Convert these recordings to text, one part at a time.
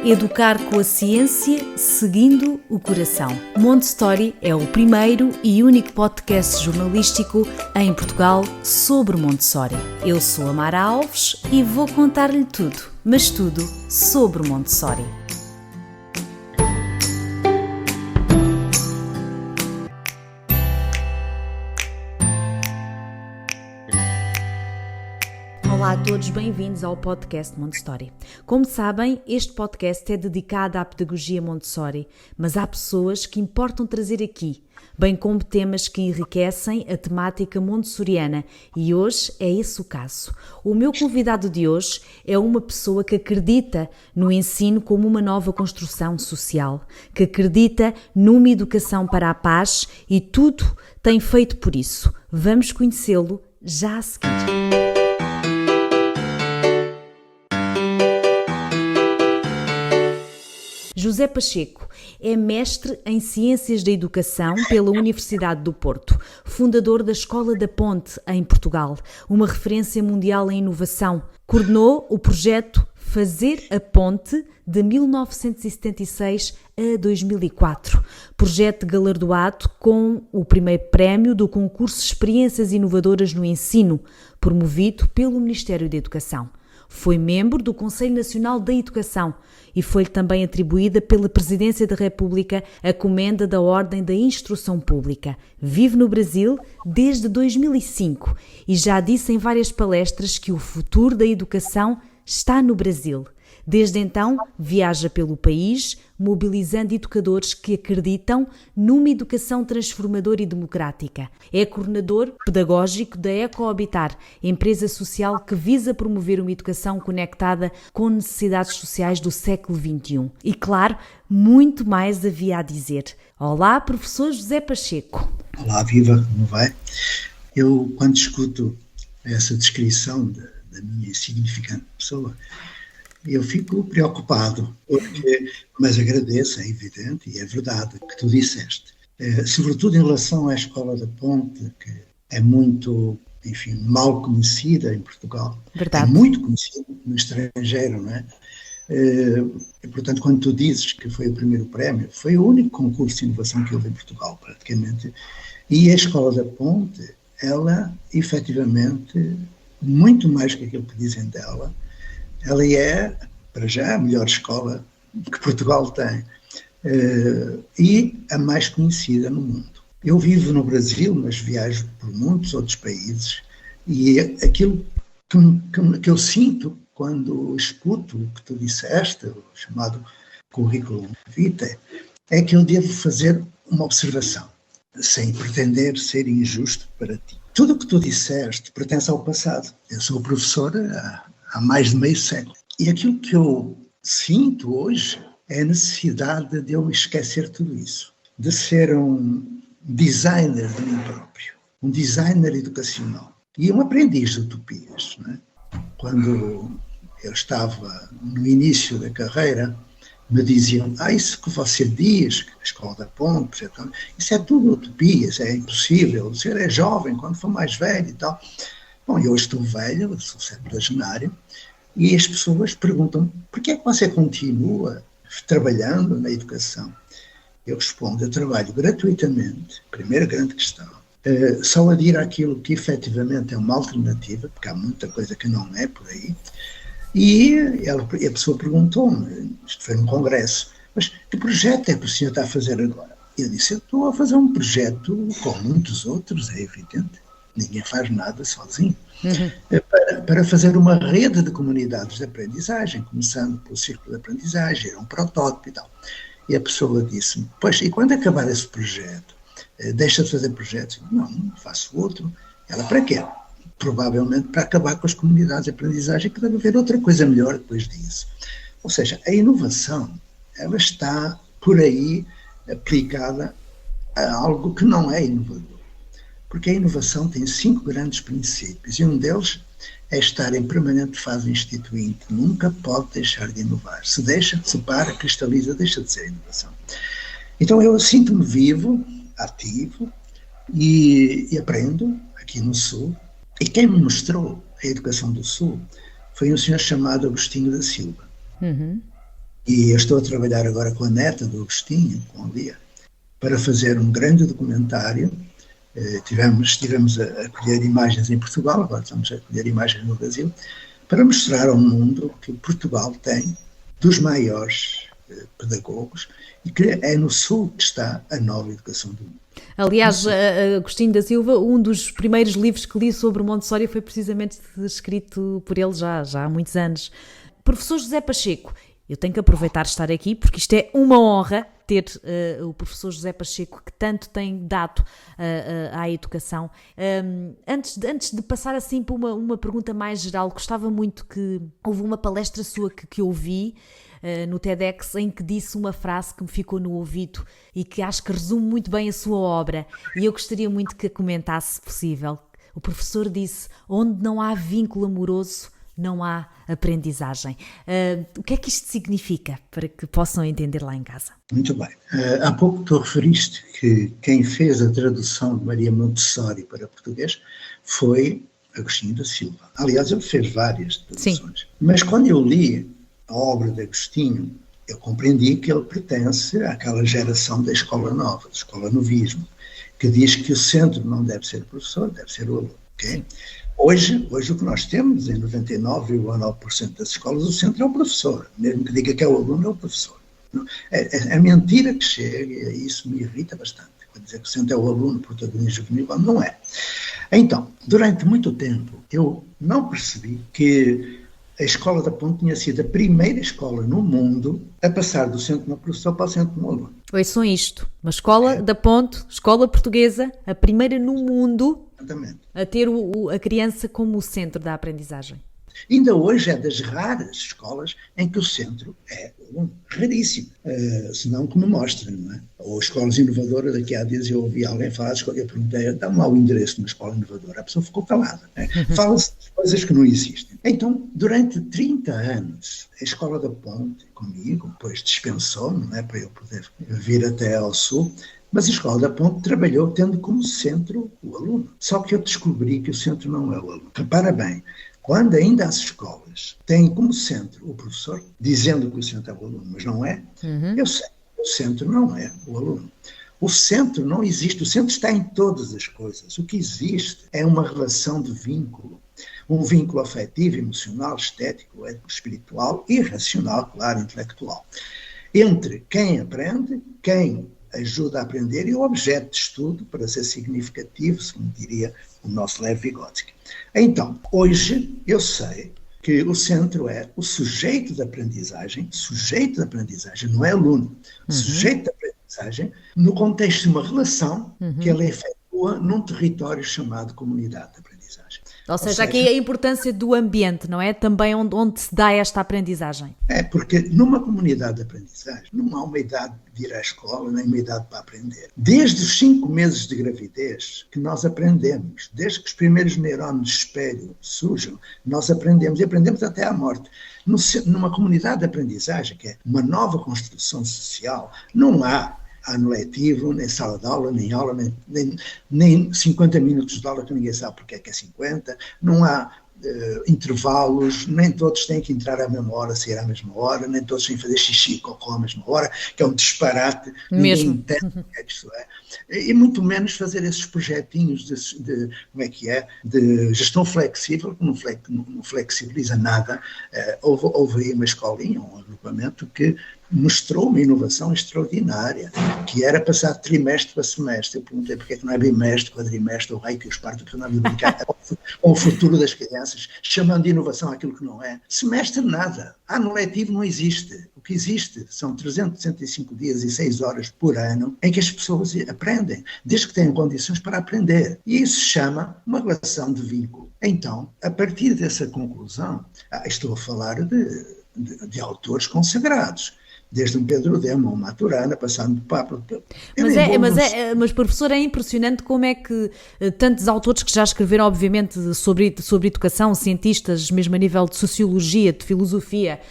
Educar com a ciência, seguindo o coração. Montessori é o primeiro e único podcast jornalístico em Portugal sobre Montessori. Eu sou a Mara Alves e vou contar-lhe tudo, mas tudo sobre Montessori. Olá a todos, bem-vindos ao podcast Montessori. Como sabem, este podcast é dedicado à pedagogia Montessori, mas há pessoas que importam trazer aqui, bem como temas que enriquecem a temática montessoriana, e hoje é esse o caso. O meu convidado de hoje é uma pessoa que acredita no ensino como uma nova construção social, que acredita numa educação para a paz e tudo tem feito por isso. Vamos conhecê-lo já a seguir. José Pacheco é mestre em Ciências da Educação pela Universidade do Porto, fundador da Escola da Ponte em Portugal, uma referência mundial em inovação. Coordenou o projeto Fazer a Ponte de 1976 a 2004, projeto galardoado com o primeiro prémio do concurso Experiências Inovadoras no Ensino, promovido pelo Ministério da Educação. Foi membro do Conselho Nacional da Educação e foi-lhe também atribuída pela Presidência da República a Comenda da Ordem da Instrução Pública. Vive no Brasil desde 2005 e já disse em várias palestras que o futuro da educação está no Brasil. Desde então, viaja pelo país, mobilizando educadores que acreditam numa educação transformadora e democrática. É coordenador pedagógico da EcoHabitar, empresa social que visa promover uma educação conectada com necessidades sociais do século XXI. E, claro, muito mais havia a dizer. Olá, professor José Pacheco. Olá, viva, como vai? Eu, quando escuto essa descrição da minha insignificante pessoa, eu fico preocupado, mas agradeço, é evidente e é verdade o que tu disseste. Sobretudo em relação à Escola da Ponte, que é muito, enfim, mal conhecida em Portugal. Verdade. É muito conhecida no estrangeiro, não é? E, portanto, quando tu dizes que foi o primeiro prémio, foi o único concurso de inovação que houve em Portugal, praticamente. E a Escola da Ponte, ela, efetivamente, muito mais que aquilo que dizem dela, ela é, para já, a melhor escola que Portugal tem e a mais conhecida no mundo. Eu vivo no Brasil, mas viajo por muitos outros países e aquilo que eu sinto quando escuto o que tu disseste, o chamado currículo vitae, é que eu devo fazer uma observação, sem pretender ser injusto para ti. Tudo o que tu disseste pertence ao passado. Eu sou professora há mais de meio século. E aquilo que eu sinto hoje é a necessidade de eu esquecer tudo isso, de ser um designer de mim próprio, um designer educacional e um aprendiz de utopias. Não é? Quando eu estava no início da carreira, me diziam, isso que você diz, a Escola da Ponte, isso é tudo utopias, é impossível, você é jovem, quando for mais velho e tal. Bom, eu estou velho, eu sou septuagenário, e as pessoas perguntam, por que é que você continua trabalhando na educação? Eu respondo, eu trabalho gratuitamente, primeira grande questão, só adiro àquilo que efetivamente é uma alternativa, porque há muita coisa que não é por aí, e a pessoa perguntou-me, isto foi num congresso, mas que projeto é que o senhor está a fazer agora? Eu disse, eu estou a fazer um projeto com muitos outros, é evidente. Ninguém faz nada sozinho. Para fazer uma rede de comunidades de aprendizagem, começando pelo círculo de aprendizagem, era um protótipo e tal. E a pessoa disse-me, pois, e quando acabar esse projeto, deixa de fazer projetos? Não, faço outro. Ela, para quê? Provavelmente para acabar com as comunidades de aprendizagem, que deve haver outra coisa melhor depois disso. Ou seja, a inovação, ela está por aí aplicada a algo que não é inovador. Porque a inovação tem 5 grandes princípios e um deles é estar em permanente fase instituinte. Nunca pode deixar de inovar. Se deixa, se para, cristaliza, deixa de ser inovação. Então eu sinto-me vivo, ativo e aprendo aqui no Sul. E quem me mostrou a educação do Sul foi um senhor chamado Agostinho da Silva. E eu estou a trabalhar agora com a neta do Agostinho, com a Lia, para fazer um grande documentário. Tivemos a colher imagens em Portugal, agora estamos a colher imagens no Brasil, para mostrar ao mundo que Portugal tem dos maiores pedagogos e que é no Sul que está a nova educação do mundo. Aliás, Agostinho da Silva, um dos primeiros livros que li sobre Montessori foi precisamente escrito por ele já há muitos anos. Professor José Pacheco, eu tenho que aproveitar de estar aqui porque isto é uma honra ter o professor José Pacheco, que tanto tem dado à educação. Antes de passar assim para uma pergunta mais geral, gostava muito que houve uma palestra sua que ouvi no TEDx, em que disse uma frase que me ficou no ouvido e que acho que resume muito bem a sua obra, e eu gostaria muito que a comentasse, se possível. O professor disse: onde não há vínculo amoroso, não há aprendizagem. O que é que isto significa, para que possam entender lá em casa? Muito bem. Há pouco tu referiste que quem fez a tradução de Maria Montessori para português foi Agostinho da Silva. Aliás, ele fez várias traduções. Sim. Mas quando eu li a obra de Agostinho, eu compreendi que ele pertence àquela geração da escola nova, da escola novismo, que diz que o centro não deve ser o professor, deve ser o aluno. Okay? Hoje o que nós temos, em 99,9% das escolas, o centro é o professor. Mesmo que diga que é o aluno, é o professor. É mentira que chega, e isso me irrita bastante. Quando dizer que o centro é o aluno, protagonista juvenil, quando não é. Então, durante muito tempo, eu não percebi que a Escola da Ponte tinha sido a primeira escola no mundo a passar do centro no professor para o centro no aluno. Ouçam isto, uma escola da Ponte, escola portuguesa, a primeira no mundo a ter a criança como o centro da aprendizagem. Ainda hoje é das raras escolas em que o centro é o aluno. Raríssimo. Senão que me mostrem, não é? Ou escolas inovadoras, daqui a dias eu ouvi alguém falar, eu perguntei, dá-me lá o endereço de uma escola inovadora. A pessoa ficou calada. Né? Fala-se de coisas que não existem. Então, durante 30 anos, a Escola da Ponte, comigo, depois dispensou, não é? Para eu poder vir até ao Sul, mas a Escola da Ponte trabalhou tendo como centro o aluno. Só que eu descobri que o centro não é o aluno. Repara bem, quando ainda as escolas têm como centro o professor, dizendo que o centro é o aluno, mas não é, eu sei que o centro não é o aluno. O centro não existe, o centro está em todas as coisas. O que existe é uma relação de vínculo, um vínculo afetivo, emocional, estético, ético, espiritual e racional, claro, intelectual, entre quem aprende, quem ajuda a aprender e o objeto de estudo, para ser significativo, como diria o nosso Lev Vygotsky. Então, hoje eu sei que o centro é o sujeito da aprendizagem, não é aluno, sujeito da aprendizagem, no contexto de uma relação que ela efetua num território chamado comunidade de aprendizagem. Ou seja, aqui a importância do ambiente, não é? Também onde se dá esta aprendizagem. É, porque numa comunidade de aprendizagem não há uma idade de ir à escola, nem uma idade para aprender. Desde os 5 meses de gravidez que nós aprendemos, desde que os primeiros neurônios de espelho surjam, nós aprendemos, e aprendemos até à morte. Numa comunidade de aprendizagem, que é uma nova construção social, não há ano letivo, nem sala de aula, nem aula, nem 50 minutos de aula que ninguém sabe porque é que é 50, não há intervalos, nem todos têm que entrar à mesma hora, sair à mesma hora, nem todos têm que fazer xixi e cocô à mesma hora, que é um disparate, ninguém entende o que é que isso é, e muito menos fazer esses projetinhos de gestão flexível, que não flexibiliza nada. Houve aí uma escolinha, um agrupamento que mostrou uma inovação extraordinária, que era passar de trimestre para semestre. Eu perguntei porque é que não é bimestre, quadrimestre, ou raio que os partos, porque não é brincar com o futuro das crianças, chamando de inovação aquilo que não é. Semestre nada. Ano letivo não existe. O que existe são 365 dias e 6 horas por ano em que as pessoas aprendem, desde que tenham condições para aprender. E isso se chama uma relação de vínculo. Então, a partir dessa conclusão, estou a falar de autores consagrados, desde um Pedro Demo, um Maturana, passando do Papa. Mas professor, é impressionante como é que tantos autores que já escreveram, obviamente, sobre educação, cientistas, mesmo a nível de sociologia, de filosofia,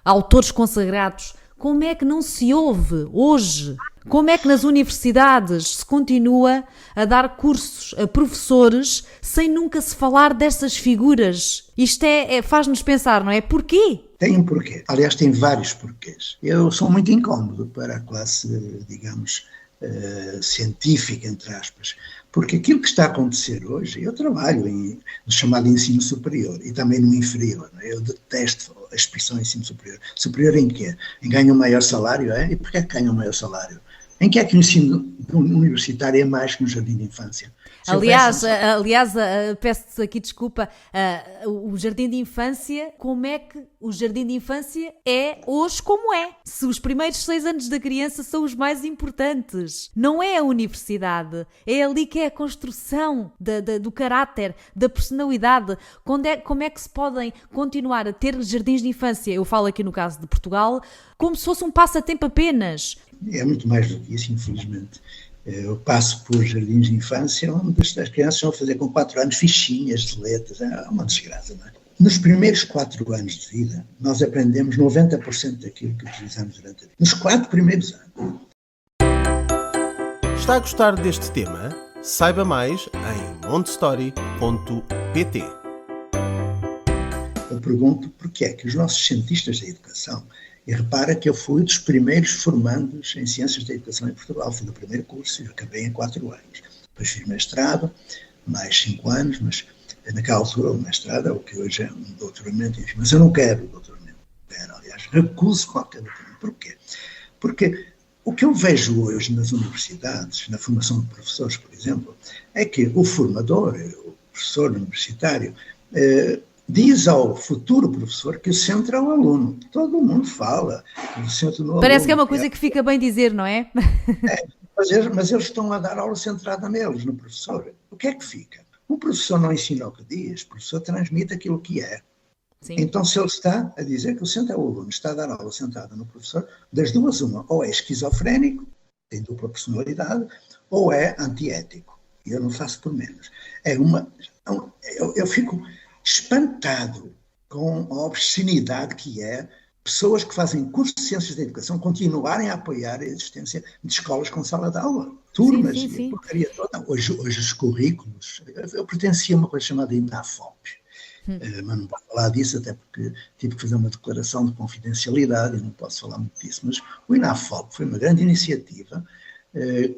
autores consagrados, como é que não se ouve hoje? Como é que nas universidades se continua a dar cursos a professores sem nunca se falar dessas figuras? Isto faz-nos pensar, não é? Porquê? Tem um porquê. Aliás, tem vários porquês. Eu sou muito incómodo para a classe, digamos, científica, entre aspas, porque aquilo que está a acontecer hoje, eu trabalho no chamado ensino superior e também no inferior. Não é? Eu detesto a expressão ensino superior. Superior em quê? Em ganhar um maior salário, é? E porquê que ganha um maior salário? Em que é que o ensino universitário é mais que no jardim de infância? Aliás, peço-te aqui desculpa, o jardim de infância, como é que o jardim de infância é hoje como é? Se os primeiros 6 anos da criança são os mais importantes, não é a universidade, é ali que é a construção do caráter, da personalidade. Como é que se podem continuar a ter jardins de infância, eu falo aqui no caso de Portugal, como se fosse um passatempo apenas? É muito mais do que isso, infelizmente. Eu passo por jardins de infância onde as crianças vão fazer com 4 anos fichinhas de letras. É uma desgraça, não é? Nos primeiros 4 anos de vida, nós aprendemos 90% daquilo que utilizamos durante a vida. Nos 4 primeiros anos. Está a gostar deste tema? Saiba mais em montessori.pt. Eu pergunto porquê é que os nossos cientistas da educação, e repara que eu fui dos primeiros formandos em Ciências da Educação em Portugal, fui do primeiro curso e acabei em 4 anos. Depois fiz mestrado, mais 5 anos, mas naquela altura o mestrado é o que hoje é um doutoramento, enfim, mas eu não quero doutoramento. Aliás, recuso qualquer doutoramento. Porquê? Porque o que eu vejo hoje nas universidades, na formação de professores, por exemplo, é que o formador, o professor universitário, diz ao futuro professor que o centro é o aluno. Todo mundo fala que o centro no aluno. Parece que é uma coisa que fica bem dizer, não é? Mas eles estão a dar aula centrada neles, no professor. O que é que fica? O professor não ensina o que diz, o professor transmite aquilo que é. Sim. Então, se ele está a dizer que o centro é o aluno, está a dar aula centrada no professor, das duas uma, ou é esquizofrénico, tem dupla personalidade, ou é antiético. E eu não faço por menos. Eu fico espantado com a obscenidade que é pessoas que fazem curso de Ciências da Educação continuarem a apoiar a existência de escolas com sala de aula. Turmas, sim. porcaria toda. Hoje os currículos, eu pertencia a uma coisa chamada INAFOP, mas não posso falar disso até porque tive que fazer uma declaração de confidencialidade e não posso falar muito disso, mas o INAFOP foi uma grande iniciativa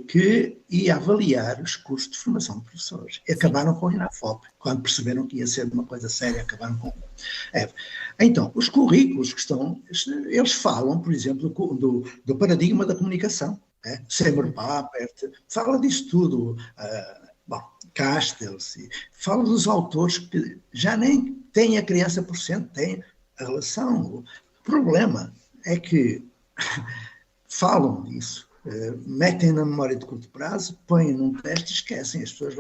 que ia avaliar os cursos de formação de professores. E acabaram com o INAFOP. Quando perceberam que ia ser uma coisa séria, acabaram com Então, os currículos que estão, eles falam, por exemplo, do paradigma da comunicação. Seymour Papert fala disso tudo. Castells, fala dos autores que já nem têm a criança por cento, têm a relação. O problema é que falam disso, metem na memória de curto prazo, põem num teste e esquecem. As pessoas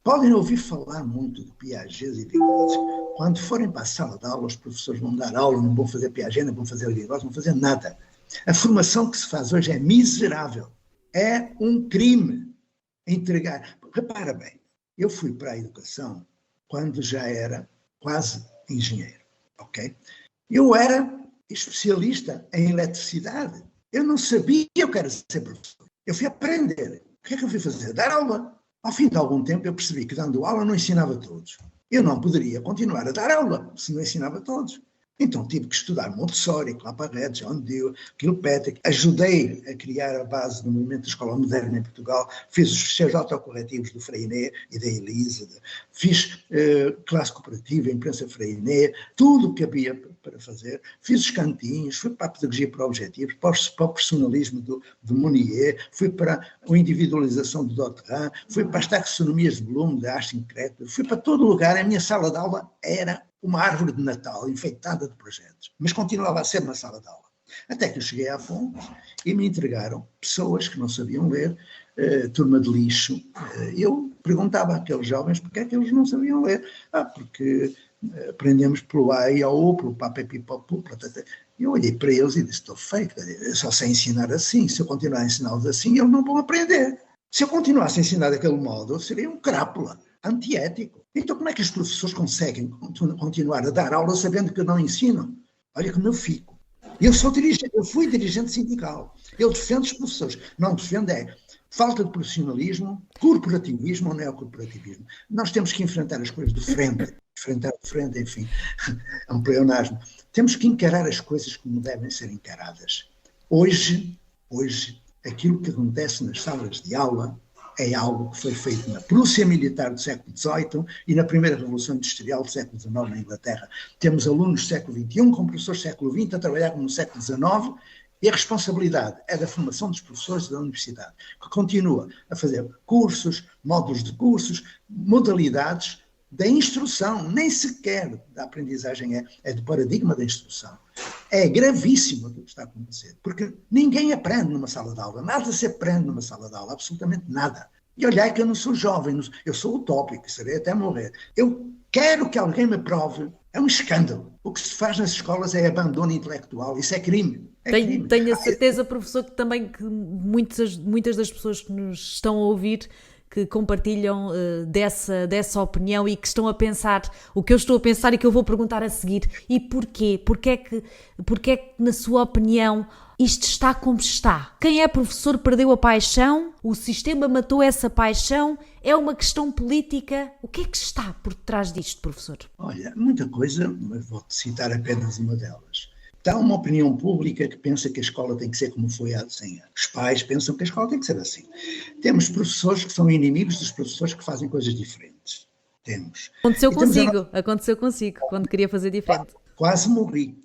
podem ouvir falar muito de Piaget e Vygotsky. Quando forem para a sala de aula, os professores vão dar aula, não vão fazer Piaget, não vão fazer Vygotsky, não vão fazer nada. A formação que se faz hoje é miserável. É um crime entregar. Repara bem, eu fui para a educação quando já era quase engenheiro, ok? Eu era especialista em eletricidade. Eu não sabia que eu quero ser professor. Eu fui aprender. O que é que eu fui fazer? Dar aula. Ao fim de algum tempo eu percebi que dando aula não ensinava a todos. Eu não poderia continuar a dar aula se não ensinava a todos. Então tive que estudar Montessori, Claparredes, John Dewey, Kilpatrick. Ajudei a criar a base do movimento da escola moderna em Portugal. Fiz os seus autocorretivos do Freinet e da Elisa. Fiz classe cooperativa, imprensa Freinet, tudo o que havia para fazer. Fiz os cantinhos, fui para a pedagogia por objetivos, para o personalismo do Monnier, fui para a individualização do Dotran, fui para as taxonomias de Bloom, de Ashton Kretler, fui para todo lugar. A minha sala de aula era uma árvore de Natal enfeitada de projetos, mas continuava a ser uma sala de aula. Até que eu cheguei à fonte e me entregaram pessoas que não sabiam ler, turma de lixo. Eu perguntava àqueles jovens porque é que eles não sabiam ler. Porque aprendemos pelo A e ao U, pelo papepipopu, eu olhei para eles e disse, estou feito, eu só sei ensinar assim. Se eu continuar a ensiná-los assim, eles não vão aprender. Se eu continuasse a ensinar daquele modo, eu seria um crápula, antiético. Então como é que os professores conseguem continuar a dar aula sabendo que não ensinam? Olha como eu fico. Eu fui dirigente sindical. Eu defendo os professores. Não defendo falta de profissionalismo, corporativismo ou neocorporativismo. Nós temos que enfrentar as coisas de frente. Enfim, é um pleonasmo. Temos que encarar as coisas como devem ser encaradas. Hoje, aquilo que acontece nas salas de aula é algo que foi feito na Prússia militar do século XVIII e na primeira Revolução Industrial do século XIX na Inglaterra. Temos alunos do século XXI com professores do século XX a trabalhar como no século XIX e a responsabilidade é da formação dos professores da universidade, que continua a fazer cursos, módulos de cursos, modalidades da instrução, nem sequer da aprendizagem, é do paradigma da instrução. É gravíssimo o que está a acontecer, porque ninguém aprende numa sala de aula, nada se aprende numa sala de aula, absolutamente nada. E olhai que eu não sou jovem, eu sou utópico, serei até morrer. Eu quero que alguém me prove, é um escândalo. O que se faz nas escolas é abandono intelectual, isso é crime. Tenho a certeza, professor, que também que muitas das pessoas que nos estão a ouvir que compartilham dessa opinião e que estão a pensar o que eu estou a pensar e que eu vou perguntar a seguir. E porquê? Porquê é que, na sua opinião, isto está como está? Quem é professor perdeu a paixão? O sistema matou essa paixão? É uma questão política? O que é que está por trás disto, professor? Olha, muita coisa, mas vou citar apenas uma delas. Há uma opinião pública que pensa que a escola tem que ser como foi há 100 anos. Os pais pensam que a escola tem que ser assim. Temos professores que são inimigos dos professores que fazem coisas diferentes. Temos. Aconteceu consigo, quando queria fazer diferente. Quase morri.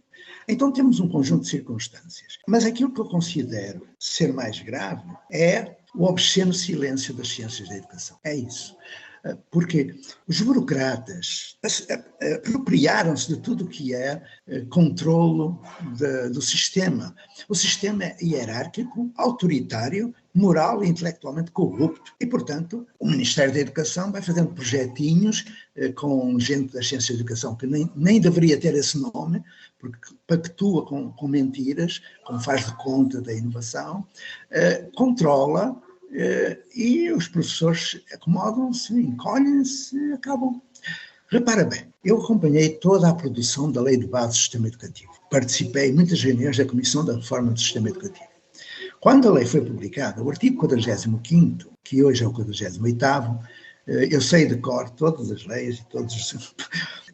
Então temos um conjunto de circunstâncias. Mas aquilo que eu considero ser mais grave é o obsceno silêncio das ciências da educação. É isso. Porque os burocratas apropriaram-se de tudo o que é controlo do sistema. O sistema é hierárquico, autoritário, moral e intelectualmente corrupto. E, portanto, o Ministério da Educação vai fazendo projetinhos com gente da ciência da educação que nem deveria ter esse nome, porque pactua com mentiras, como faz de conta da inovação, controla. E os professores acomodam-se, encolhem-se, acabam. Repara bem, eu acompanhei toda a produção da Lei de Base do Sistema Educativo. Participei em muitas reuniões da Comissão da Reforma do Sistema Educativo. Quando a lei foi publicada, o artigo 45º, que hoje é o 48º, eu sei de cor todas as leis e todos os...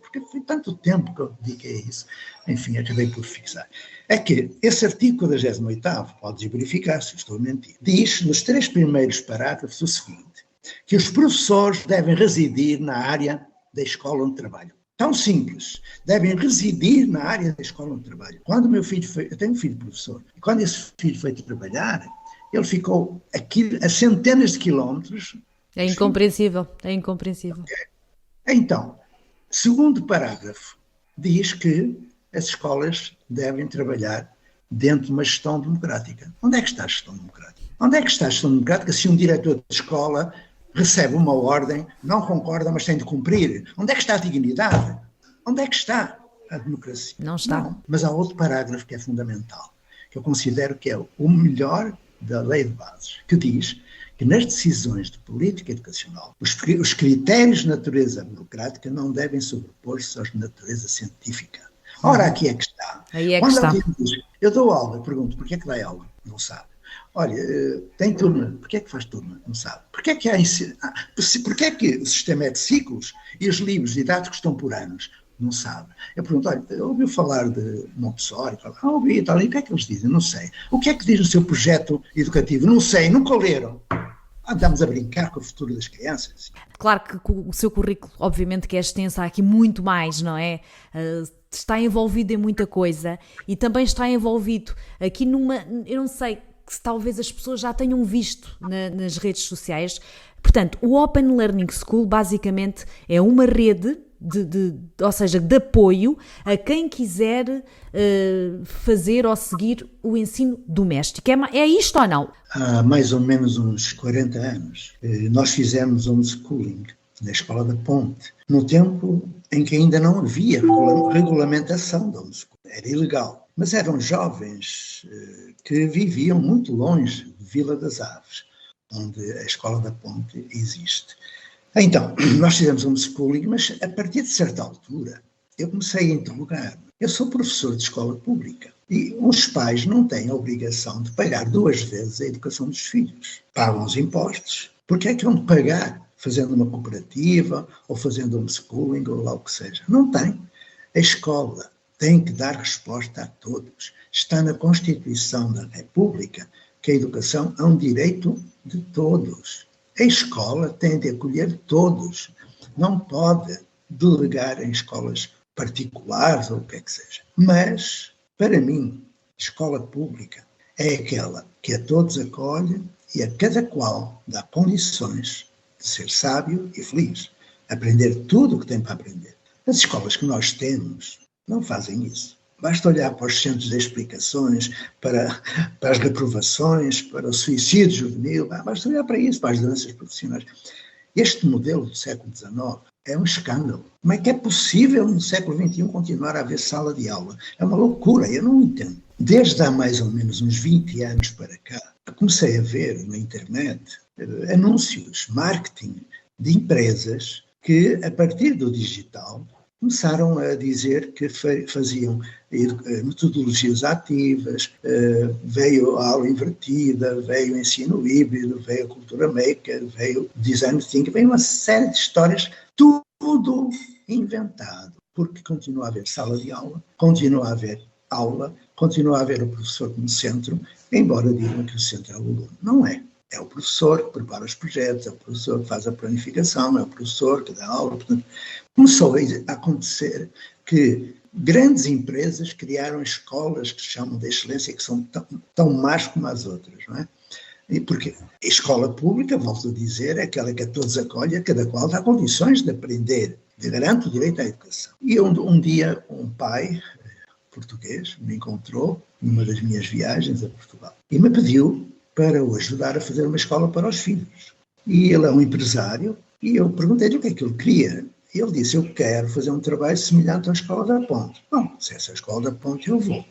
Porque foi tanto tempo que eu dediquei a isso. Enfim, acabei por fixar. É que esse artigo 48º, podes verificar se estou a mentir, diz nos 3 primeiros parágrafos o seguinte, que os professores devem residir na área da escola onde trabalham. Tão simples, devem residir na área da escola onde trabalham. Quando o meu filho eu tenho um filho professor, e quando esse filho foi trabalhar, ele ficou aqui a centenas de quilómetros. É incompreensível. Então, segundo parágrafo, diz que as escolas devem trabalhar dentro de uma gestão democrática. Onde é que está a gestão democrática? Onde é que está a gestão democrática se um diretor de escola recebe uma ordem, não concorda, mas tem de cumprir? Onde é que está a dignidade? Onde é que está a democracia? Não está. Não. Mas há outro parágrafo que é fundamental, que eu considero que é o melhor da Lei de Bases, que diz que nas decisões de política educacional, os critérios de natureza burocrática não devem sobrepor-se aos de natureza científica. Ora, aqui é que está. Aí é que está. Eu dou aula, pergunto, porquê é que dá aula? Não sabe. Olha, tem turma, porquê é que faz turma? Não sabe. Porquê é que porquê é que o sistema é de ciclos e os livros didáticos estão por anos? Não sabe. Eu pergunto, olha, ouviu falar de Montessori? Ouvi e tal, e o que é que eles dizem? Não sei. O que é que diz no seu projeto educativo? Não sei, nunca leram. Andamos a brincar com o futuro das crianças. Claro que o seu currículo, obviamente que é extenso, há aqui muito mais, não é? Está envolvido em muita coisa e também está envolvido aqui eu não sei, que talvez as pessoas já tenham visto nas redes sociais. Portanto, o Open Learning School basicamente é uma rede ou seja, de apoio a quem quiser fazer ou seguir o ensino doméstico. É isto ou não? Há mais ou menos uns 40 anos, nós fizemos homeschooling na Escola da Ponte, no tempo em que ainda não havia regulamentação do homeschooling. Era ilegal, mas eram jovens que viviam muito longe de Vila das Aves, onde a Escola da Ponte existe. Então, nós fizemos homeschooling, mas a partir de certa altura eu comecei a interrogar-me. Eu sou professor de escola pública, E os pais não têm a obrigação de pagar 2 vezes a educação dos filhos. Pagam os impostos. Porque é que vão pagar fazendo uma cooperativa ou fazendo homeschooling ou lá o que seja? Não tem. A escola tem que dar resposta a todos. Está na Constituição da República que a educação é um direito de todos. A escola tem de acolher todos. Não pode delegar em escolas particulares ou o que é que seja. Mas, para mim, escola pública é aquela que a todos acolhe e a cada qual dá condições de ser sábio e feliz. Aprender tudo o que tem para aprender. As escolas que nós temos não fazem isso. Basta olhar para os centros de explicações, para as reprovações, para o suicídio juvenil, basta olhar para isso, para as doenças profissionais. Este modelo do século XIX é um escândalo. Como é que é possível no século XXI continuar a haver sala de aula? É uma loucura, eu não entendo. Desde há mais ou menos uns 20 anos para cá, comecei a ver na internet anúncios, marketing de empresas que, a partir do digital, começaram a dizer que faziam metodologias ativas, veio a aula invertida, veio o ensino híbrido, veio a cultura maker, veio o design thinking, veio uma série de histórias, tudo inventado, porque continua a haver sala de aula, continua a haver aula, continua a haver o professor como centro, embora digam que o centro é o aluno. Não é. É o professor que prepara os projetos, é o professor que faz a planificação, é o professor que dá aula. Portanto, começou a acontecer que grandes empresas criaram escolas que se chamam de excelência, que são tão más como as outras, não é? E porque a escola pública, volto a dizer, é aquela que a todos acolhe, a cada qual dá condições de aprender, de garante o direito à educação. E um dia um pai português me encontrou numa das minhas viagens a Portugal e me pediu para o ajudar a fazer uma escola para os filhos. E ele é um empresário, e eu perguntei-lhe o que é que ele queria. E ele disse, eu quero fazer um trabalho semelhante à Escola da Ponte. Bom, se essa é a Escola da Ponte, eu vou.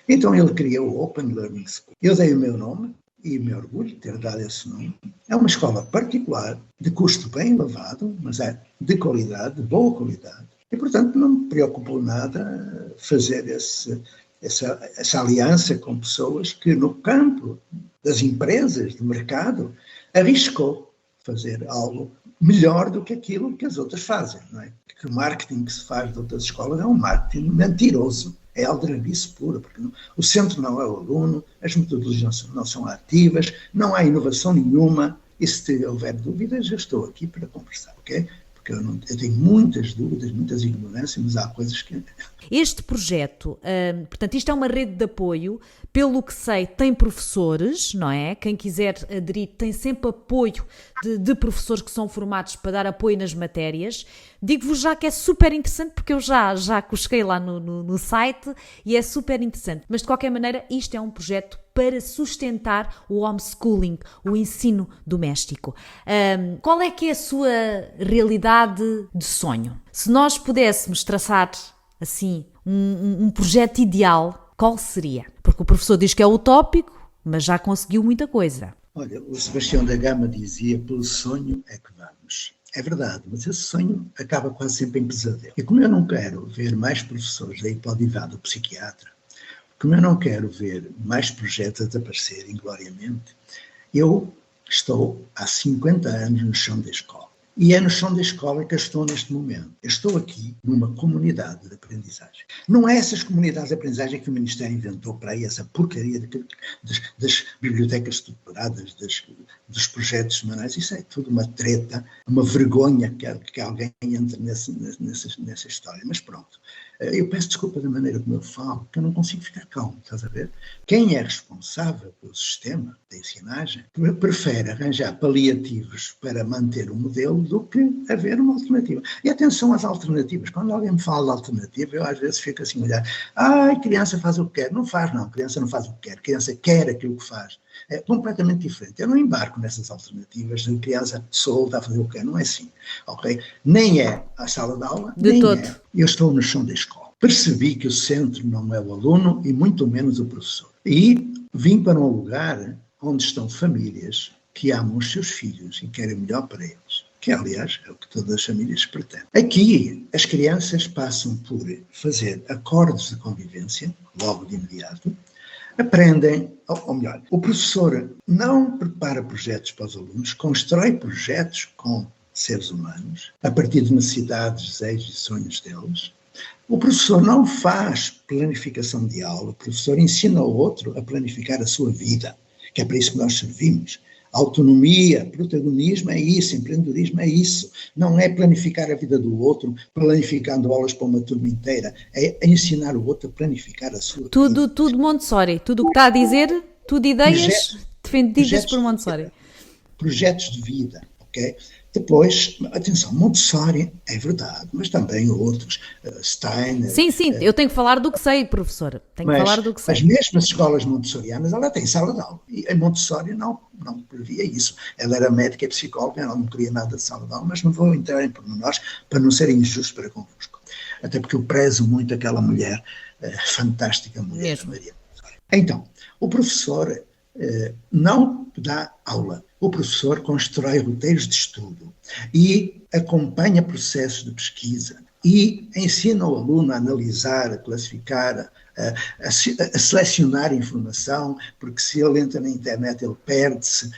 Então ele criou o Open Learning School. Eu dei o meu nome, e me orgulho de ter dado esse nome. É uma escola particular, de custo bem elevado, mas é de qualidade, de boa qualidade. E, portanto, não me preocupou nada fazer essa aliança com pessoas que, no campo das empresas, do mercado, arriscou fazer algo melhor do que aquilo que as outras fazem, não é? Que o marketing que se faz de outras escolas é um marketing mentiroso, é aldrabice pura, porque o centro não é o aluno, as metodologias não são ativas, não há inovação nenhuma, e se houver dúvidas, eu estou aqui para conversar, ok? Porque eu tenho muitas dúvidas, muitas ignorâncias, mas há coisas que... Este projeto, portanto, isto é uma rede de apoio, pelo que sei, tem professores, não é? Quem quiser aderir tem sempre apoio de professores que são formados para dar apoio nas matérias. Digo-vos já que é super interessante, porque eu já cusquei lá no site e é super interessante. Mas, de qualquer maneira, isto é um projeto para sustentar o homeschooling, o ensino doméstico. Qual é que é a sua realidade de sonho? Se nós pudéssemos traçar, assim, um projeto ideal, qual seria? Porque o professor diz que é utópico, mas já conseguiu muita coisa. Olha, o Sebastião da Gama dizia, pelo sonho é que vamos. É verdade, mas esse sonho acaba quase sempre em pesadelo. E como eu não quero ver mais professores daí para o divã do psiquiatra, como eu não quero ver mais projetos a desaparecerem gloriamente, eu estou há 50 anos no chão da escola. E é no chão da escola que eu estou neste momento. Eu estou aqui numa comunidade de aprendizagem. Não é essas comunidades de aprendizagem que o Ministério inventou para aí, essa porcaria das bibliotecas estruturadas, dos projetos semanais. Isso é tudo uma treta, uma vergonha que alguém entre nessa história. Mas pronto, eu peço desculpa da maneira como eu falo, porque eu não consigo ficar calmo, estás a ver? Quem é responsável pelo sistema da ensinagem prefere arranjar paliativos para manter o modelo do que haver uma alternativa. E atenção às alternativas. Quando alguém me fala de alternativa, eu às vezes fico assim a olhar, a criança faz o que quer. Não faz, não. A criança não faz o que quer. A criança quer aquilo que faz. É completamente diferente. Eu não embarco nessas alternativas. A criança solta a fazer o que quer. Não é assim. Ok? Nem é a sala de aula, nem é. Eu estou no chão da escola. Percebi que o centro não é o aluno e muito menos o professor. E vim para um lugar onde estão famílias que amam os seus filhos e querem o melhor para eles. que aliás é o que todas as famílias pretendem. Aqui as crianças passam por fazer acordos de convivência, logo de imediato, aprendem, ou melhor, o professor não prepara projetos para os alunos, constrói projetos com seres humanos, a partir de necessidades, desejos e sonhos deles. O professor não faz planificação de aula, o professor ensina ao outro a planificar a sua vida, que é para isso que nós servimos. Autonomia, protagonismo é isso, empreendedorismo é isso. Não é planificar a vida do outro, planificando aulas para uma turma inteira. É ensinar o outro a planificar a sua vida. Tudo Montessori. Tudo o que está a dizer, tudo ideias defendidas por Montessori. Projetos de vida, ok? Depois, atenção, Montessori é verdade, mas também outros, Steiner... Sim, eu tenho que falar do que sei, professora. Tenho que falar do que sei. Mas mesmo as escolas montessorianas, ela tem sala de aula. E a Montessori não previa isso. Ela era médica e psicóloga, ela não queria nada de sala de aula, mas não vou entrar em pormenores para não ser injusto para convosco. Até porque eu prezo muito aquela mulher, fantástica mulher, Maria Montessori. Então, o professor não dá aula. O professor constrói roteiros de estudo e acompanha processos de pesquisa e ensina o aluno a analisar, a classificar, a selecionar informação, porque se ele entra na internet ele perde-se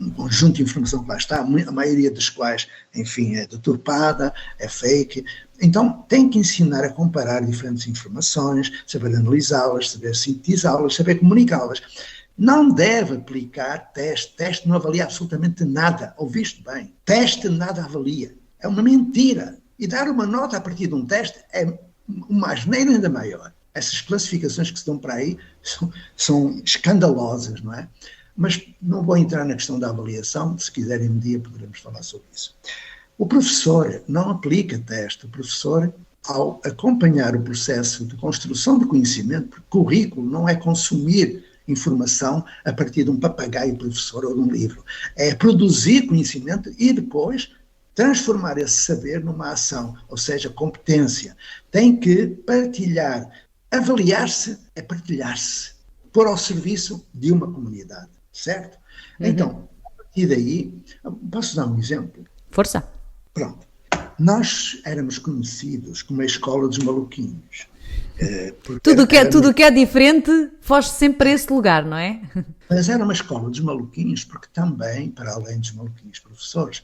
no conjunto de informação que lá está, a maioria das quais, enfim, é deturpada, é fake. Então tem que ensinar a comparar diferentes informações, saber analisá-las, saber sintetizá-las, saber comunicá-las. Não deve aplicar teste. Teste não avalia absolutamente nada. Ouviste bem? Teste nada avalia. É uma mentira. E dar uma nota a partir de um teste é uma asneira ainda maior. Essas classificações que se dão para aí são escandalosas, não é? Mas não vou entrar na questão da avaliação. Se quiserem um dia poderemos falar sobre isso. O professor não aplica teste. O professor, ao acompanhar o processo de construção de conhecimento, porque currículo não é consumir informação a partir de um papagaio professor ou de um livro. É produzir conhecimento e depois transformar esse saber numa ação, ou seja, competência. Tem que partilhar. Avaliar-se é partilhar-se, pôr ao serviço de uma comunidade, certo? Então, a partir daí, posso dar um exemplo? Força. Pronto. Nós éramos conhecidos como a escola dos maluquinhos. Tudo que é diferente foge sempre para esse lugar, não é? Mas era uma escola dos maluquinhos porque também, para além dos maluquinhos professores,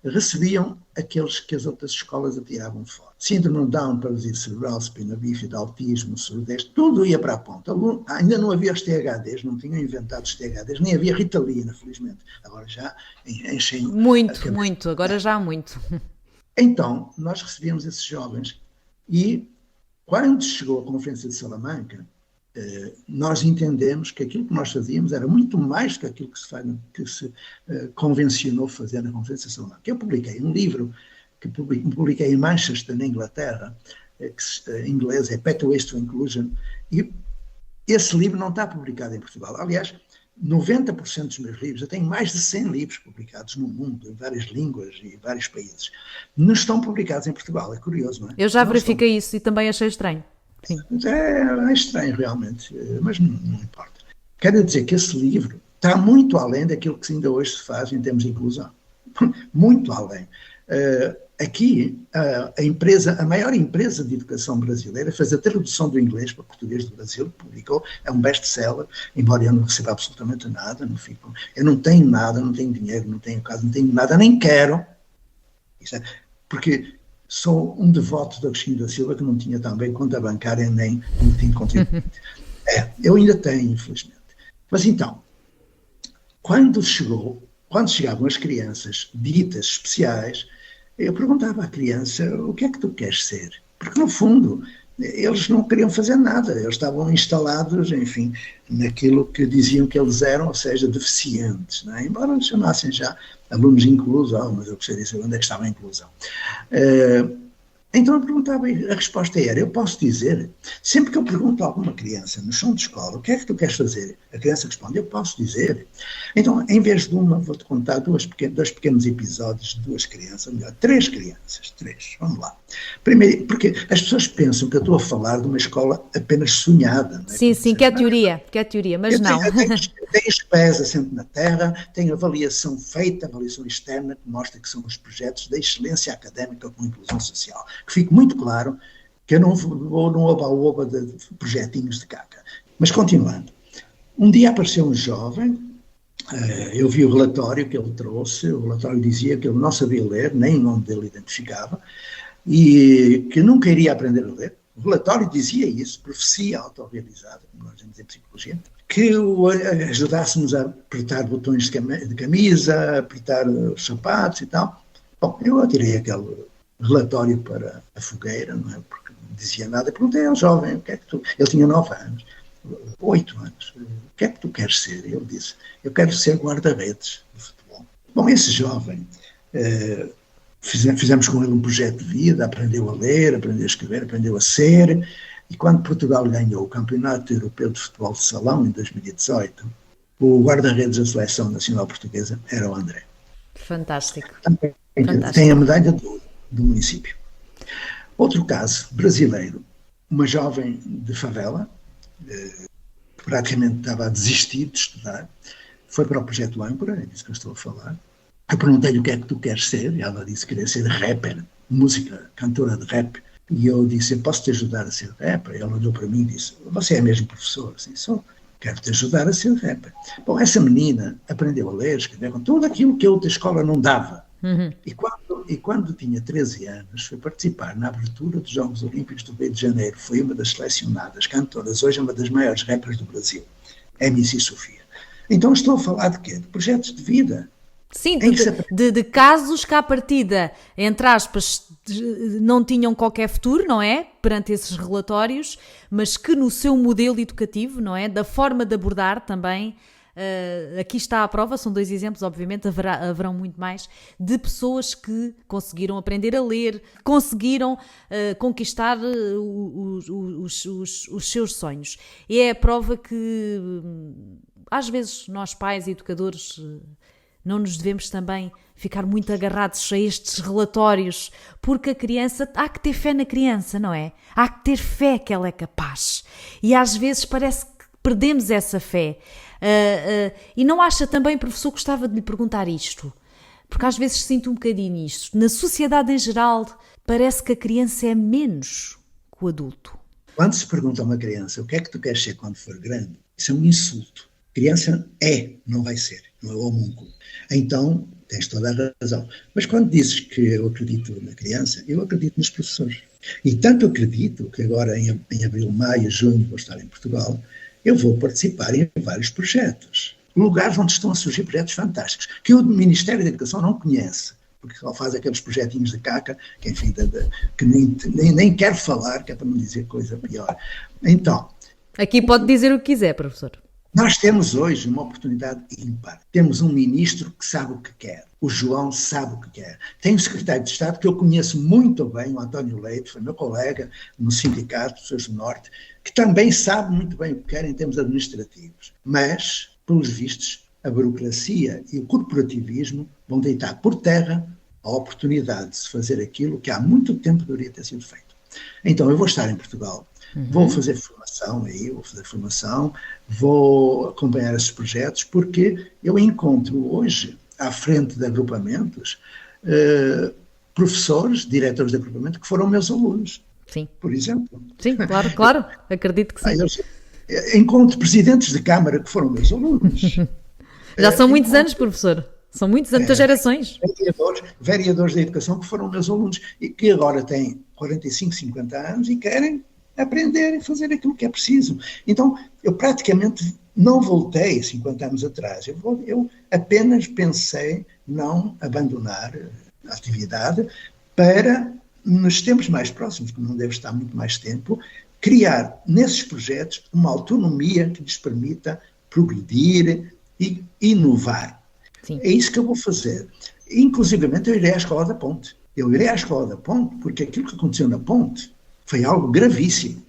recebiam aqueles que as outras escolas atiravam fora. Síndrome de Down, paralisia cerebral, espina bífida, autismo, surdez, tudo ia para a ponta. Ainda não havia os THDs, não tinham inventado os THDs, nem havia Ritalina, felizmente. Agora já enchem... Muito, agora já há muito. Então, nós recebíamos esses jovens e quando chegou a Conferência de Salamanca, nós entendemos que aquilo que nós fazíamos era muito mais do que aquilo que se convencionou fazer na Conferência de Salamanca. Eu publiquei um livro que publiquei em Manchester, na Inglaterra, que em inglês é Pathways to Inclusion, e esse livro não está publicado em Portugal. Aliás, 90% dos meus livros, eu tenho mais de 100 livros publicados no mundo, em várias línguas e vários países, não estão publicados em Portugal. É curioso, não é? Eu já verifiquei isso e também achei estranho. Sim. É estranho, realmente, mas não importa. Quero dizer que esse livro está muito além daquilo que ainda hoje se faz em termos de inclusão. Muito além. Aqui, a maior empresa de educação brasileira fez a tradução do inglês para português do Brasil, publicou, é um best-seller, embora eu não receba absolutamente nada, eu não tenho nada, não tenho dinheiro, não tenho casa, não tenho nada, nem quero, porque sou um devoto de Agostinho da Silva, que não tinha também conta bancária, nem tinha contribuinte. Eu ainda tenho, infelizmente. Mas então, quando chegavam as crianças ditas especiais, eu perguntava à criança, o que é que tu queres ser? Porque, no fundo, eles não queriam fazer nada, eles estavam instalados, enfim, naquilo que diziam que eles eram, ou seja, deficientes, não é? Embora eles chamassem já alunos de inclusão, mas eu gostaria de saber onde é que estava a inclusão. Então eu perguntava, e a resposta era, eu posso dizer, sempre que eu pergunto a alguma criança no chão de escola, o que é que tu queres fazer? A criança responde, eu posso dizer. Então, em vez de uma, vou-te contar dois pequenos episódios de duas crianças, melhor, três crianças, vamos lá. Primeiro, porque as pessoas pensam que eu estou a falar de uma escola apenas sonhada. Não é? Sim, que é teoria, mas não. Tem os pés assentos na terra, tem avaliação feita, avaliação externa, que mostra que são os projetos da excelência académica com inclusão social. Que fique muito claro que eu não vou no oba-oba de projetinhos de caca. Mas continuando, um dia apareceu um jovem, eu vi o relatório que ele trouxe, o relatório dizia que ele não sabia ler, nem o nome dele identificava, e que nunca iria aprender a ler. O relatório dizia isso, profecia autorrealizada, como nós dizemos em psicologia, que ajudássemos a apertar botões de camisa, apertar os sapatos e tal. Bom, eu atirei aquele relatório para a fogueira, não é? Porque não dizia nada. Perguntei ao jovem, o que é que tu... Ele tinha 9 anos, 8 anos. O que é que tu queres ser? Ele disse, eu quero ser guarda-redes de futebol. Bom, esse jovem, fizemos com ele um projeto de vida, aprendeu a ler, aprendeu a escrever, aprendeu a ser, e quando Portugal ganhou o Campeonato Europeu de Futebol de Salão, em 2018, o guarda-redes da Seleção Nacional Portuguesa era o André. Fantástico. Tem a medalha do município. Outro caso, brasileiro, uma jovem de favela, que praticamente estava a desistir de estudar, foi para o projeto Âncora, é disso que eu estou a falar. Eu perguntei-lhe o que é que tu queres ser, e ela disse que queria ser rapper, música, cantora de rap. E eu disse, eu posso te ajudar a ser rapper? Ela olhou para mim e disse, você é mesmo professor? Assim, sou. Quero te ajudar a ser rapper. Bom, essa menina aprendeu a ler, escrever, com tudo aquilo que a outra escola não dava. Uhum. E quando tinha 13 anos, foi participar na abertura dos Jogos Olímpicos do Rio de Janeiro. Foi uma das selecionadas cantoras, hoje é uma das maiores rappers do Brasil, MC Sofia. Então estou a falar de quê? De projetos de vida. Sim, de casos que à partida, entre aspas, não tinham qualquer futuro, não é? Perante esses relatórios, mas que no seu modelo educativo, não é? Da forma de abordar também, aqui está a prova, são 2 exemplos, obviamente haverão muito mais, de pessoas que conseguiram aprender a ler, conseguiram conquistar os seus sonhos. E é a prova que, às vezes, nós pais e educadores... não nos devemos também ficar muito agarrados a estes relatórios, porque a criança, há que ter fé na criança, não é? Há que ter fé que ela é capaz. E às vezes parece que perdemos essa fé. E não acha também, professor, gostava de lhe perguntar isto, porque às vezes sinto um bocadinho isto. Na sociedade em geral, parece que a criança é menos que o adulto. Quando se pergunta a uma criança o que é que tu queres ser quando for grande, isso é um insulto. Criança não vai ser, não é o homúnculo. Então, tens toda a razão. Mas quando dizes que eu acredito na criança, eu acredito nos professores. E tanto acredito que agora em abril, maio, junho vou estar em Portugal, eu vou participar em vários projetos. Lugares onde estão a surgir projetos fantásticos, que o Ministério da Educação não conhece, porque só faz aqueles projetinhos de caca, que enfim, que nem quero falar, que é para não dizer coisa pior. Então... Aqui pode dizer o que quiser, professor. Nós temos hoje uma oportunidade ímpar. Temos um ministro que sabe o que quer. O João sabe o que quer. Tem um secretário de Estado que eu conheço muito bem, o António Leite, foi meu colega no Sindicato dos Professores do Norte, que também sabe muito bem o que quer em termos administrativos. Mas, pelos vistos, a burocracia e o corporativismo vão deitar por terra a oportunidade de se fazer aquilo que há muito tempo deveria ter sido feito. Então, eu vou estar em Portugal. Vou fazer formação, vou acompanhar esses projetos, porque eu encontro hoje, à frente de agrupamentos, professores, diretores de agrupamento, que foram meus alunos, sim. Por exemplo. Sim, claro, acredito que sim. Encontro presidentes de Câmara que foram meus alunos. Já são muitos anos, professor. São muitas gerações. Vereadores da educação que foram meus alunos e que agora têm 45, 50 anos e querem aprender e fazer aquilo que é preciso. Então, eu praticamente não voltei 50 anos atrás. Eu apenas pensei não abandonar a atividade para, nos tempos mais próximos, que não deve estar muito mais tempo, criar nesses projetos uma autonomia que lhes permita progredir e inovar. Sim. É isso que eu vou fazer. Inclusivamente, eu irei à Escola da Ponte. Eu irei à Escola da Ponte porque aquilo que aconteceu na Ponte foi algo gravíssimo.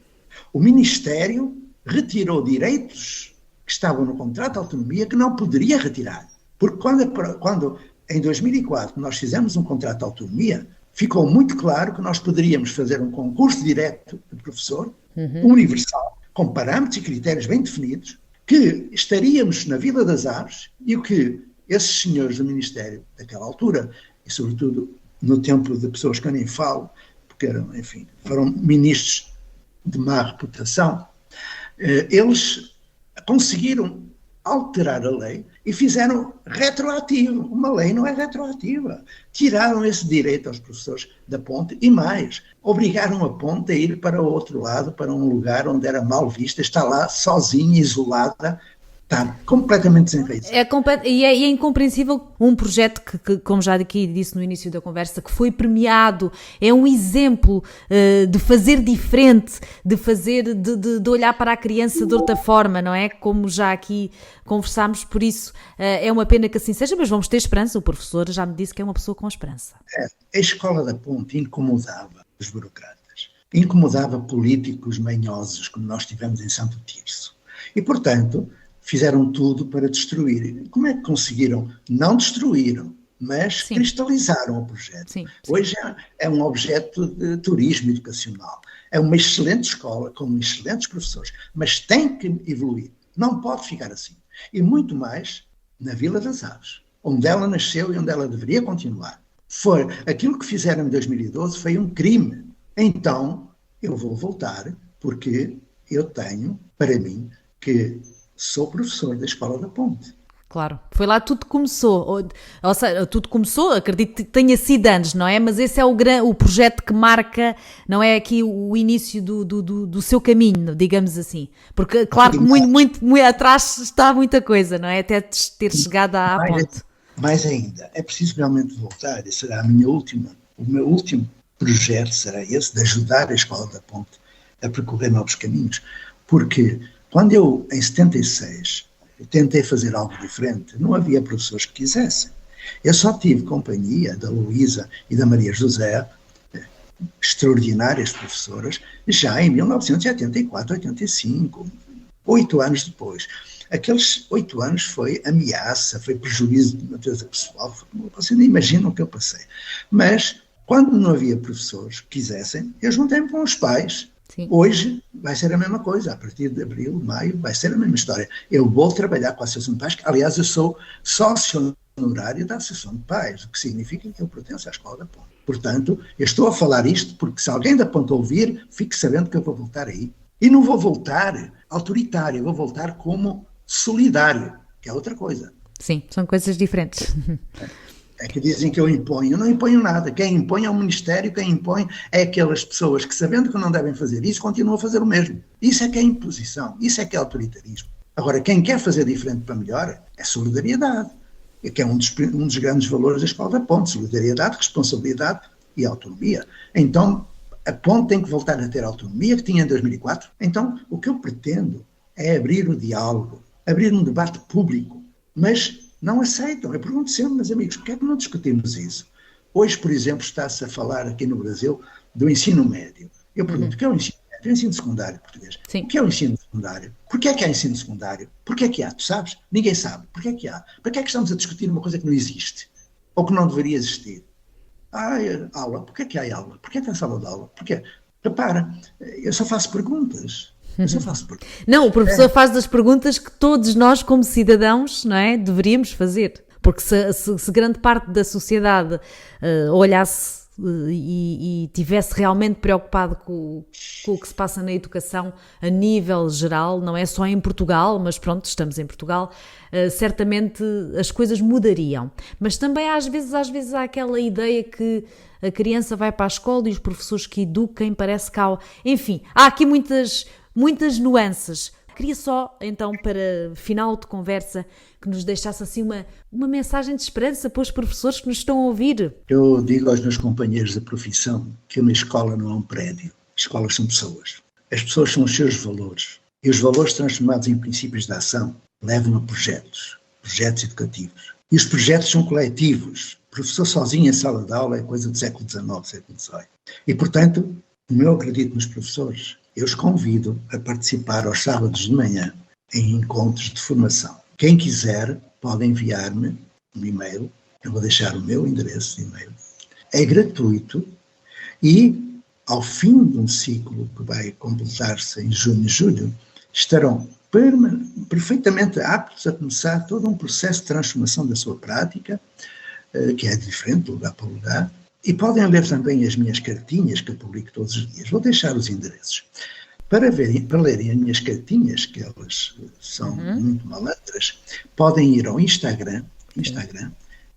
O Ministério retirou direitos que estavam no contrato de autonomia que não poderia retirar. Porque quando em 2004 nós fizemos um contrato de autonomia, ficou muito claro que nós poderíamos fazer um concurso direto de professor, universal, com parâmetros e critérios bem definidos, que estaríamos na Vila das Aves e o que esses senhores do Ministério daquela altura, e sobretudo no tempo de pessoas que eu nem falo, porque eram, enfim, foram ministros de má reputação, eles conseguiram alterar a lei e fizeram retroativo. Uma lei não é retroativa. Tiraram esse direito aos professores da Ponte e mais, obrigaram a Ponte a ir para o outro lado, para um lugar onde era mal vista, está lá sozinha, isolada, está completamente desenraizada. E é incompreensível um projeto que, como já aqui disse no início da conversa, que foi premiado, é um exemplo de fazer diferente, de olhar para a criança de outra forma, não é? Como já aqui conversámos, por isso é uma pena que assim seja, mas vamos ter esperança. O professor já me disse que é uma pessoa com esperança. A Escola da Ponte incomodava os burocratas, incomodava políticos manhosos, como nós tivemos em Santo Tirso. E, portanto, fizeram tudo para destruir. Como é que conseguiram? Não destruíram, mas cristalizaram o projeto. Sim. Hoje é um objeto de turismo educacional. É uma excelente escola, com excelentes professores, mas tem que evoluir. Não pode ficar assim. E muito mais na Vila das Aves, onde ela nasceu e onde ela deveria continuar. Aquilo que fizeram em 2012 foi um crime. Então, eu vou voltar, porque eu tenho, para mim, que sou professor da Escola da Ponte. Claro, foi lá tudo começou, ou seja, tudo começou, acredito que tenha sido antes, não é? Mas esse é o projeto que marca, não é, aqui o início do seu caminho, digamos assim. Porque, claro que muito atrás está muita coisa, não é? Até ter chegado à Ponte. Mais ainda, é preciso realmente voltar, e será o meu último projeto será esse, de ajudar a Escola da Ponte a percorrer novos caminhos, porque quando eu, em 76, tentei fazer algo diferente, não havia professores que quisessem. Eu só tive companhia da Luísa e da Maria José, extraordinárias professoras, já em 1984, 85, 8 anos depois. Aqueles 8 anos foi ameaça, foi prejuízo de natureza pessoal, vocês nem imaginam o que eu passei. Mas, quando não havia professores que quisessem, eu juntei-me com os pais. Sim. Hoje vai ser a mesma coisa, a partir de abril, maio, vai ser a mesma história. Eu vou trabalhar com a Associação de Pais, aliás, eu sou sócio honorário da Associação de Pais, o que significa que eu pertenço à Escola da Ponte. Portanto, eu estou a falar isto porque se alguém da Ponte ouvir, fique sabendo que eu vou voltar aí. E não vou voltar autoritário, eu vou voltar como solidário, que é outra coisa. Sim, são coisas diferentes. É que dizem que eu imponho. Eu não imponho nada. Quem impõe é o Ministério, quem impõe é aquelas pessoas que, sabendo que não devem fazer isso, continuam a fazer o mesmo. Isso é que é imposição, isso é que é autoritarismo. Agora, quem quer fazer diferente para melhor é solidariedade, que é um dos grandes valores da Escola da Ponte, solidariedade, responsabilidade e autonomia. Então, a Ponte tem que voltar a ter a autonomia que tinha em 2004. Então, o que eu pretendo é abrir o diálogo, abrir um debate público, mas não aceitam. Eu pergunto sempre, meus amigos, porquê é que não discutimos isso? Hoje, por exemplo, está-se a falar aqui no Brasil do ensino médio. Eu pergunto, o que é o ensino médio? O ensino secundário português. Sim. O que é o ensino secundário? Porquê é que há ensino secundário? Porquê é que há? Tu sabes? Ninguém sabe. Porquê é que há? Porquê é que estamos a discutir uma coisa que não existe? Ou que não deveria existir? Aula. Porquê é que há aula? Porquê é que há sala de aula? Porquê? Repara, eu só faço perguntas. Não, o professor faz das perguntas que todos nós, como cidadãos, não é, deveríamos fazer. Porque se grande parte da sociedade olhasse e tivesse realmente preocupado com o que se passa na educação a nível geral, não é só em Portugal, mas pronto, estamos em Portugal, certamente as coisas mudariam. Mas também às vezes há aquela ideia que a criança vai para a escola e os professores que eduquem parece que há... Enfim, há aqui muitas nuances. Queria só, então, para final de conversa, que nos deixasse assim uma mensagem de esperança para os professores que nos estão a ouvir. Eu digo aos meus companheiros da profissão que uma escola não é um prédio. Escolas são pessoas. As pessoas são os seus valores. E os valores transformados em princípios de ação levam a projetos educativos. E os projetos são coletivos. O professor sozinho em sala de aula é coisa do século XIX, século XVIII. E, portanto, como eu acredito nos professores, eu os convido a participar aos sábados de manhã em encontros de formação. Quem quiser pode enviar-me um e-mail, eu vou deixar o meu endereço de e-mail. É gratuito e, ao fim de um ciclo que vai completar-se em junho e julho, estarão perfeitamente aptos a começar todo um processo de transformação da sua prática, que é diferente de lugar para lugar, e podem ler também as minhas cartinhas que eu publico todos os dias. Vou deixar os endereços. Para lerem as minhas cartinhas, que elas são muito malandras, podem ir ao Instagram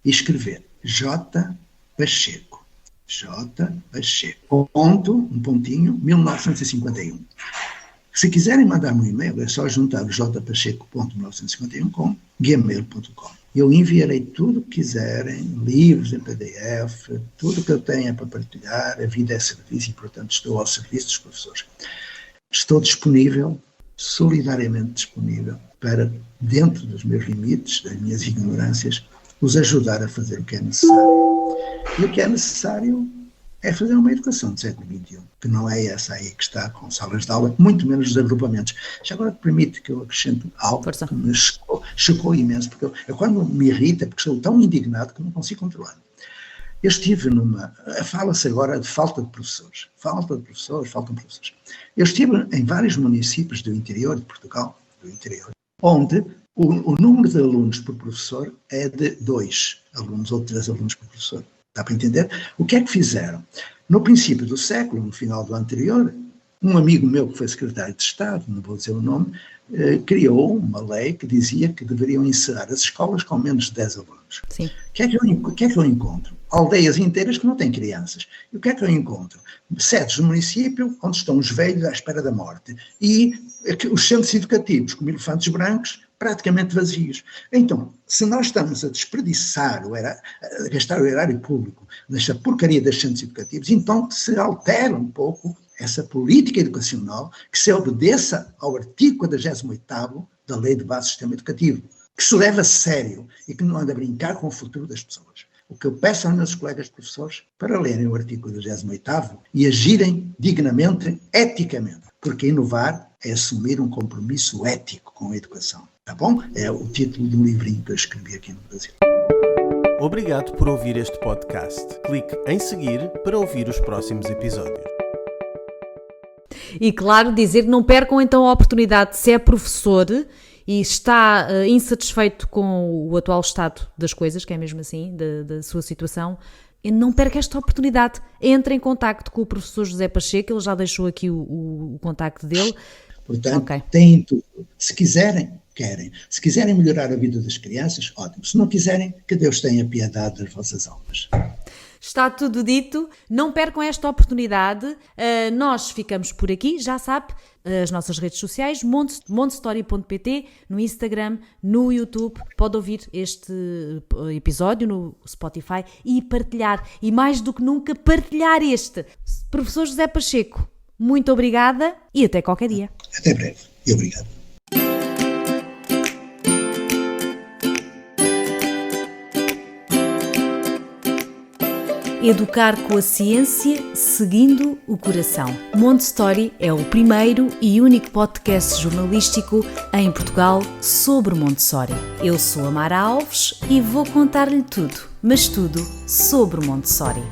e escrever J. Pacheco, um pontinho, 1951. Se quiserem mandar-me um e-mail, é só juntar o jpacheco.1951 com gmail.com. Eu enviarei tudo o que quiserem, livros em PDF, tudo o que eu tenha para partilhar. A vida é serviço e, portanto, estou ao serviço dos professores. Estou disponível, solidariamente disponível, para, dentro dos meus limites, das minhas ignorâncias, os ajudar a fazer o que é necessário. E o que é necessário é fazer uma educação do século XXI, que não é essa aí que está com salas de aula, muito menos os agrupamentos. Já agora permite que eu acrescente algo que me chocou imenso, porque eu quando me irrita, porque sou tão indignado que não consigo controlar. Eu estive fala-se agora de falta de professores. Faltam professores. Eu estive em vários municípios do interior de Portugal, onde o número de alunos por professor é de 2 alunos ou 3 alunos por professor. Dá para entender? O que é que fizeram? No princípio do século, no final do anterior, um amigo meu que foi secretário de Estado, não vou dizer o nome, criou uma lei que dizia que deveriam encerrar as escolas com menos de 10 alunos. Sim. O que é que eu encontro? Aldeias inteiras que não têm crianças. E o que é que eu encontro? Sedes do município onde estão os velhos à espera da morte. E os centros educativos, como elefantes brancos, praticamente vazios. Então, se nós estamos a desperdiçar, a gastar o erário público nesta porcaria dos centros educativos, então se altera um pouco essa política educacional que se obedeça ao artigo 48º da Lei de Base do Sistema Educativo, que se leva a sério e que não anda a brincar com o futuro das pessoas. O que eu peço aos meus colegas professores para lerem o artigo 48º e agirem dignamente, eticamente, porque inovar é assumir um compromisso ético com a educação. Tá bom? É o título de um livrinho que eu escrevi aqui no Brasil. Obrigado por ouvir este podcast. Clique em seguir para ouvir os próximos episódios. E claro, dizer que não percam então a oportunidade, se é professor e está insatisfeito com o atual estado das coisas, que é mesmo assim, da sua situação, não perca esta oportunidade. Entre em contacto com o professor José Pacheco, ele já deixou aqui o contacto dele. Portanto, têm tudo. Se quiserem, querem. Se quiserem melhorar a vida das crianças, ótimo. Se não quiserem, que Deus tenha piedade das vossas almas. Está tudo dito, não percam esta oportunidade. Nós ficamos por aqui, já sabe, as nossas redes sociais, montestory.pt, no Instagram, no YouTube, pode ouvir este episódio no Spotify e partilhar, e mais do que nunca partilhar este. Professor José Pacheco, muito obrigada e até qualquer dia. Até breve e obrigado. Educar com a ciência, seguindo o coração. Montessori é o primeiro e único podcast jornalístico em Portugal sobre Montessori. Eu sou a Mara Alves e vou contar-lhe tudo, mas tudo sobre Montessori.